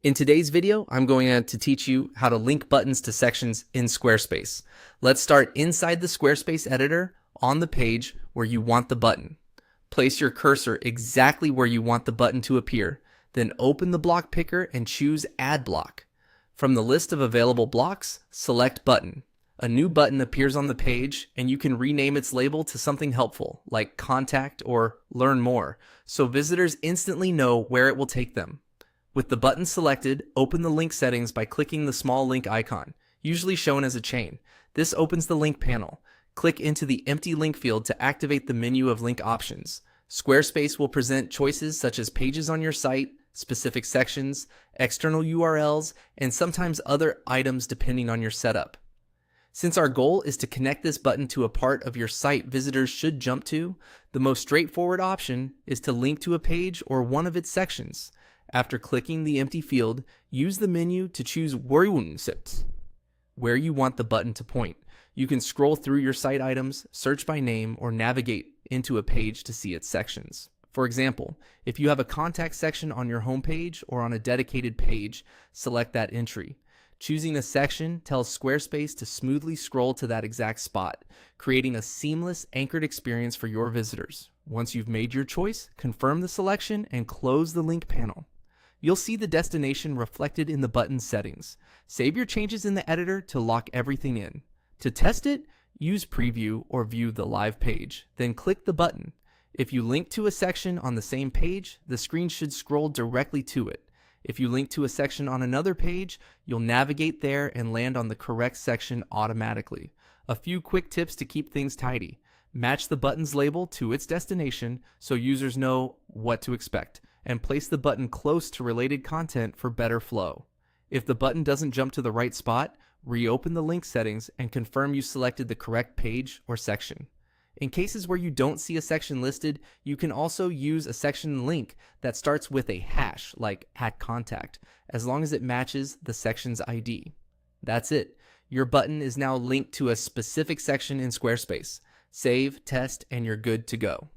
In today's video, I'm going to teach you how to link buttons to sections in Squarespace. Let's start inside the Squarespace editor on the page where you want the button. Place your cursor exactly where you want the button to appear, then open the block picker and choose Add Block. From the list of available blocks, select Button. A new button appears on the page, and you can rename its label to something helpful, like Contact or Learn More, so visitors instantly know where it will take them. With the button selected, open the link settings by clicking the small link icon, usually shown as a chain. This opens the link panel. Click into the empty link field to activate the menu of link options. Squarespace will present choices such as pages on your site, specific sections, external URLs, and sometimes other items depending on your setup. Since our goal is to connect this button to a part of your site visitors should jump to, the most straightforward option is to link to a page or one of its sections. After clicking the empty field, use the menu to choose where you want the button to point. You can scroll through your site items, search by name, or navigate into a page to see its sections. For example, if you have a contact section on your homepage or on a dedicated page, select that entry. Choosing a section tells Squarespace to smoothly scroll to that exact spot, creating a seamless, anchored experience for your visitors. Once you've made your choice, confirm the selection and close the link panel. You'll see the destination reflected in the button settings. Save your changes in the editor to lock everything in. To test it, use Preview or view the live page, then click the button. If you link to a section on the same page, the screen should scroll directly to it. If you link to a section on another page, you'll navigate there and land on the correct section automatically. A few quick tips to keep things tidy. Match the button's label to its destination so users know what to expect, and place the button close to related content for better flow. If the button doesn't jump to the right spot, reopen the link settings and confirm you selected the correct page or section. In cases where you don't see a section listed, you can also use a section link that starts with a hash, like @contact, as long as it matches the section's ID. That's it. Your button is now linked to a specific section in Squarespace. Save, test, and you're good to go.